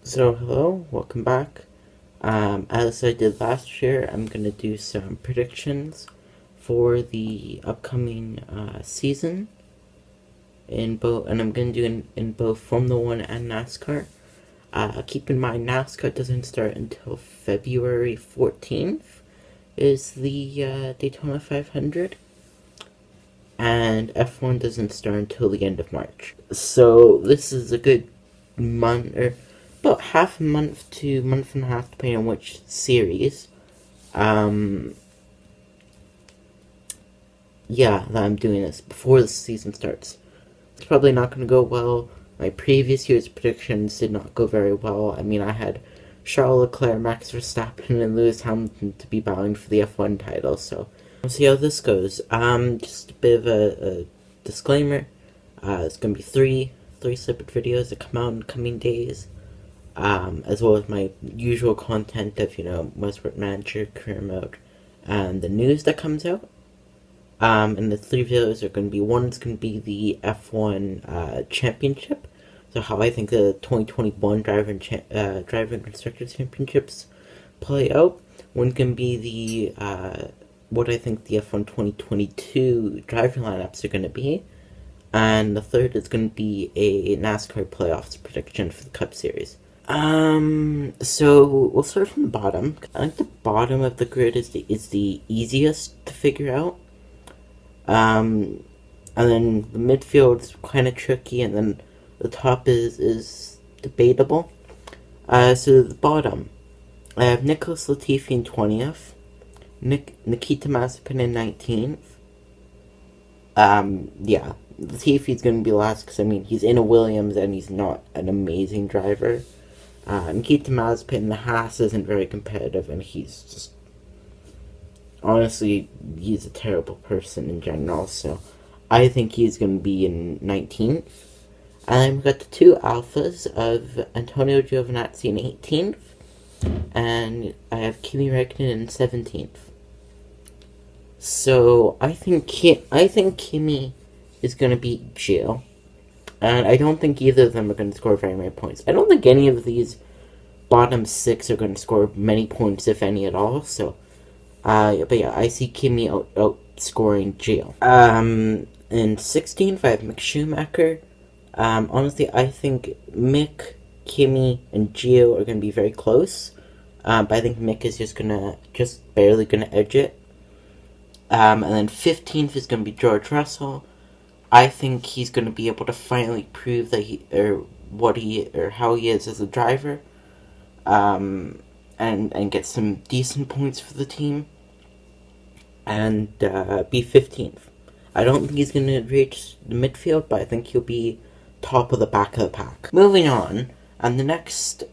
So hello, welcome back. As I did last year, I'm gonna do some predictions for the upcoming season in both, and I'm gonna do in both Formula One and NASCAR. Keep in mind, NASCAR doesn't start until February 14th. Is the Daytona 500, and F1 doesn't start until the end of March. So this is a good month, or about half a month to month and a half, depending on which series. Yeah, that I'm doing this before the season starts. It's probably not going to go well. My previous year's predictions did not go very well. I mean, I had Charles Leclerc, Max Verstappen, and Lewis Hamilton to be battling for the F1 title, so we'll see how this goes. Just a bit of a disclaimer. It's going to be three separate videos that come out in coming days, as well as my usual content of, Motorsport Manager, Career Mode, and the news that comes out. And the three videos are going to be, one's going to be the F1 Championship, so how I think the 2021 Driver and Constructors Championships play out. One can be the what I think the F1 2022 driver lineups are going to be. And the third is going to be a NASCAR playoffs prediction for the Cup Series. So we'll start from the bottom. I think the bottom of the grid is the easiest to figure out. And then the midfield's kind of tricky, and then the top is debatable. So the bottom, I have Nicholas Latifi in 20th, Nikita Mazepin in 19th. Yeah, Latifi's going to be last because, I mean, he's in a Williams and he's not an amazing driver. Nikita Mazepin, the Haas isn't very competitive, and he's just, honestly, he's a terrible person in general, so I think he's going to be in 19th. And then we've got the two alphas of Antonio Giovinazzi in 18th, and I have Kimi Räikkönen in 17th. So I think Kimi is going to beat Gio, and I don't think either of them are going to score very many points. I don't think any of these bottom six are going to score many points, if any at all. So, but yeah, I see Kimi outscoring Gio. In 16th, I have Mick Schumacher. Honestly, I think Mick, Kimi, and Gio are going to be very close. But I think Mick is just barely gonna edge it. And then 15th is going to be George Russell. I think he's going to be able to finally prove that how he is as a driver, and get some decent points for the team, and be 15th. I don't think he's going to reach the midfield, but I think he'll be top of the back of the pack. Moving on, and the next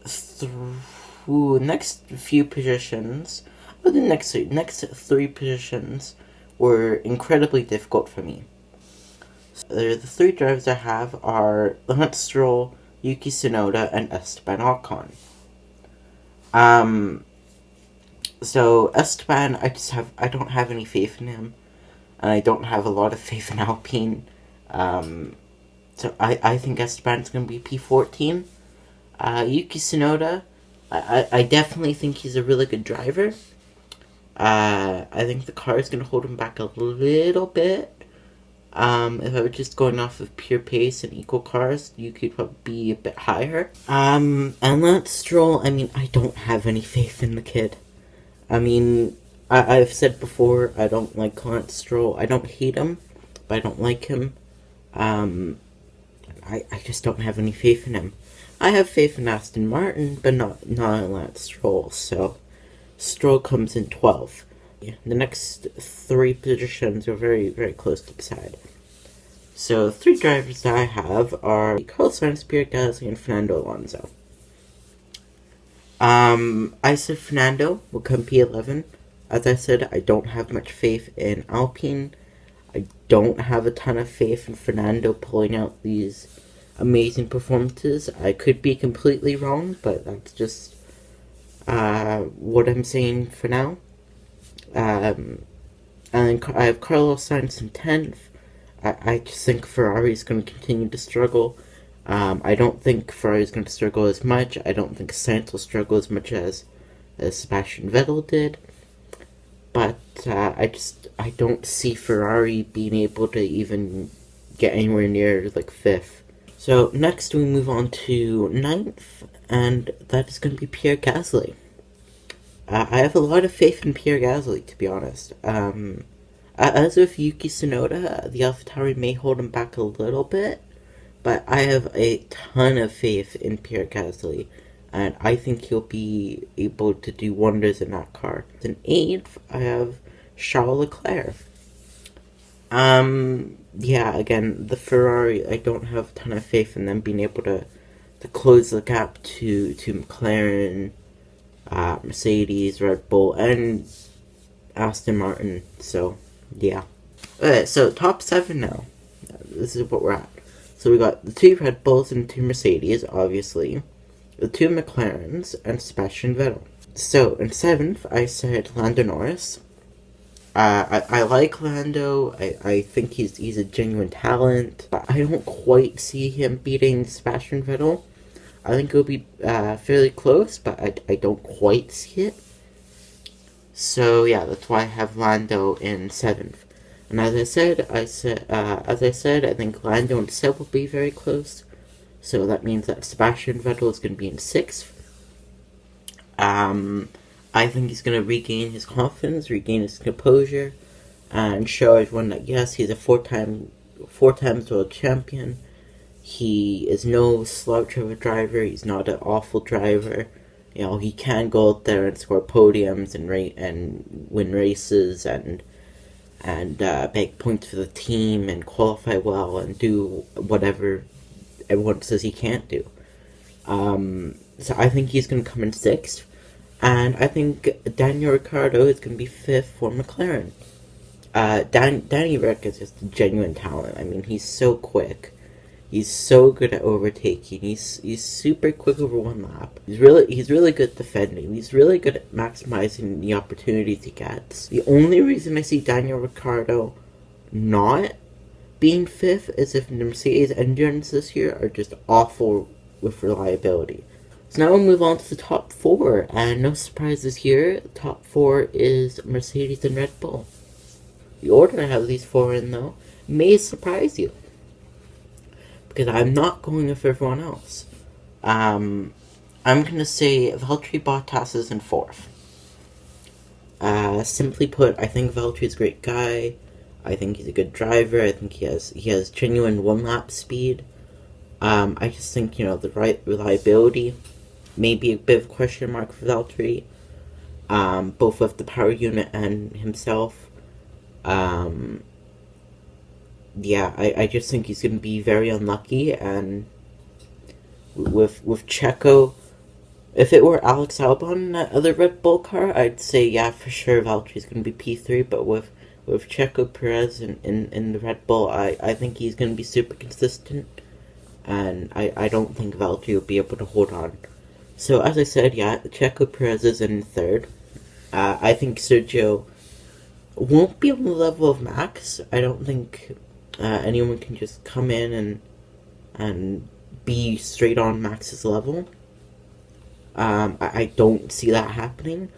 few positions, or the next three positions, were incredibly difficult for me. The three drivers I have are Lance Stroll, Yuki Tsunoda, and Esteban Ocon. So Esteban, I don't have any faith in him, and I don't have a lot of faith in Alpine. So I think Esteban's going to be P14. Yuki Tsunoda, I definitely think he's a really good driver. I think the car is going to hold him back a little bit. If I were just going off of pure pace and equal cars, you could probably be a bit higher. And Lance Stroll, I mean, I don't have any faith in the kid. I mean, I've said before, I don't like Lance Stroll. I don't hate him, but I don't like him. I just don't have any faith in him. I have faith in Aston Martin, but not in Lance Stroll, so Stroll comes in 12th. The next three positions are very, very close to decide. So, the three drivers that I have are Carlos Sainz, Pierre Gasly, and Fernando Alonso. I said Fernando will come P11. As I said, I don't have much faith in Alpine. I don't have a ton of faith in Fernando pulling out these amazing performances. I could be completely wrong, but that's just what I'm saying for now. And I have Carlos Sainz in 10th. I just think Ferrari is going to continue to struggle. I don't think Ferrari is going to struggle as much. I don't think Sainz will struggle as much as Sebastian Vettel did. But I don't see Ferrari being able to even get anywhere near like fifth. So next we move on to ninth, and that is going to be Pierre Gasly. I have a lot of faith in Pierre Gasly, to be honest. As with Yuki Tsunoda, the AlphaTauri may hold him back a little bit, but I have a ton of faith in Pierre Gasly, and I think he'll be able to do wonders in that car. In eighth, I have Charles Leclerc. Yeah, again, the Ferrari, I don't have a ton of faith in them being able to close the gap to McLaren, Mercedes, Red Bull, and Aston Martin. So, yeah. Okay, so top 7 now. This is what we're at. So we got the 2 Red Bulls and 2 Mercedes, obviously. The 2 McLarens, and Sebastian Vettel. So, in 7th, I said Lando Norris. I like Lando. I think he's a genuine talent. But I don't quite see him beating Sebastian Vettel. I think it'll be fairly close, but I don't quite see it. So yeah, that's why I have Lando in 7th. And as I said, I think Lando and Seb will be very close. So that means that Sebastian Vettel is going to be in 6th. I think he's going to regain his confidence, regain his composure, and show everyone that yes, he's a four times world champion. He is no slouch of a driver. He's not an awful driver. You know, he can go out there and score podiums and win races and make points for the team and qualify well and do whatever everyone says he can't do. So I think he's going to come in 6th. And I think Daniel Ricciardo is going to be 5th for McLaren. Danny Rick is just a genuine talent. I mean, he's so quick. He's so good at overtaking. He's super quick over one lap. He's really good at defending. He's really good at maximizing the opportunities he gets. The only reason I see Daniel Ricciardo not being 5th is if the Mercedes engines this year are just awful with reliability. So now we'll move on to the top 4, and no surprises here. Top 4 is Mercedes and Red Bull. The order I have these 4 in, though, may surprise you, because I'm not going with everyone else. I'm going to say Valtteri Bottas is in 4th. Simply put, I think Valtteri's a great guy. I think he's a good driver. I think he has genuine one-lap speed. I just think, the right reliability may be a bit of a question mark for Valtteri, both with the power unit and himself. Yeah, I just think he's going to be very unlucky, and with Checo, if it were Alex Albon in that other Red Bull car, I'd say, yeah, for sure Valtteri's going to be P3, but with Checo Perez in the Red Bull, I think he's going to be super consistent, and I don't think Valtteri will be able to hold on. So, as I said, yeah, Checo Perez is in 3rd. I think Sergio won't be on the level of Max. I don't think anyone can just come in and be straight on Max's level. I don't see that happening.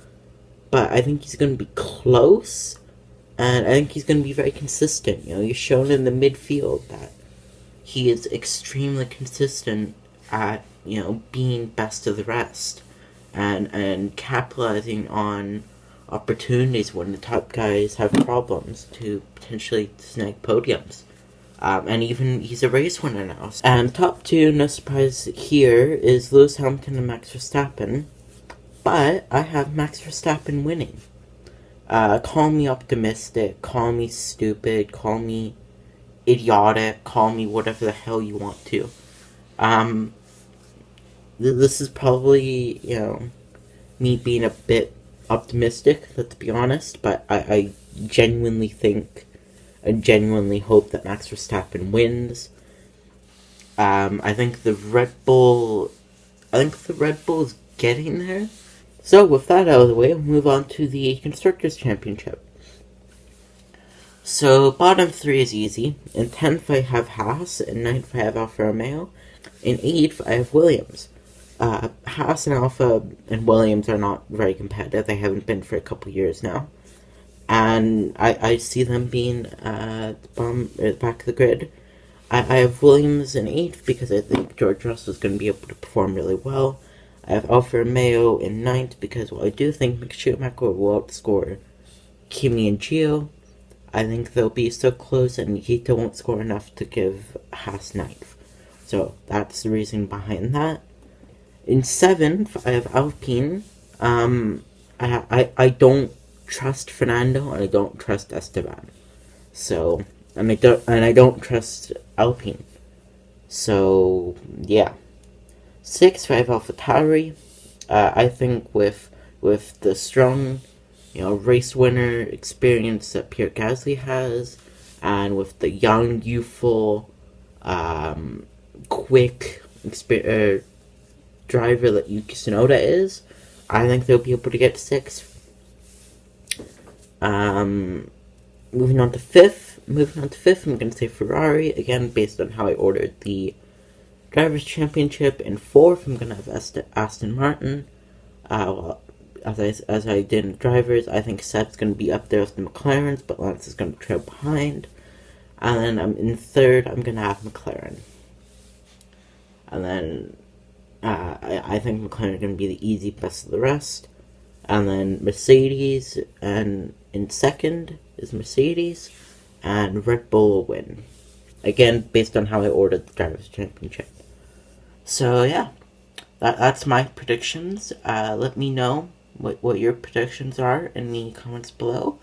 But I think he's going to be close. And I think he's going to be very consistent. He's shown in the midfield that he is extremely consistent at, being best of the rest. And capitalizing on opportunities when the top guys have problems to potentially snag podiums. And even he's a race winner now. And top 2, no surprise here, is Lewis Hamilton and Max Verstappen. But I have Max Verstappen winning. Call me optimistic, call me stupid, call me idiotic, call me whatever the hell you want to. This is probably, me being a bit optimistic, let's be honest, but I genuinely think and genuinely hope that Max Verstappen wins. I think the Red Bull is getting there. So with that out of the way, we'll move on to the Constructors Championship. So bottom 3 is easy. In 10th I have Haas, in 9th I have Alfa Romeo, In 8th, I have Williams. Haas and Alpha and Williams are not very competitive. They haven't been for a couple years now. And I see them being at the back of the grid. I have Williams in 8th because I think George Russell is going to be able to perform really well. I have Alfa Romeo in 9th because while I do think Mick Schumacher will outscore Kimi and Gio, I think they'll be so close and Nikita won't score enough to give Haas 9th. So that's the reason behind that. In 7th, I have Alpine. I don't trust Fernando and I don't trust Esteban. So I don't trust Alpine. So yeah. 6th, I have AlphaTauri. I think with the strong, race winner experience that Pierre Gasly has, and with the young, youthful, quick driver that Yuki Tsunoda is, I think they'll be able to get 6th. Moving on to 5th, I'm going to say Ferrari, again, based on how I ordered the Drivers' Championship. In 4th, I'm going to have Aston Martin. As I did in Drivers, I think Seb's going to be up there with the McLarens, but Lance is going to trail behind. And then in 3rd, I'm going to have McLaren. And then I think McLaren are going to be the easy best of the rest. And then Mercedes, and in 2nd is Mercedes, and Red Bull will win. Again, based on how I ordered the Drivers' Championship. So yeah, that's my predictions. Let me know what your predictions are in the comments below.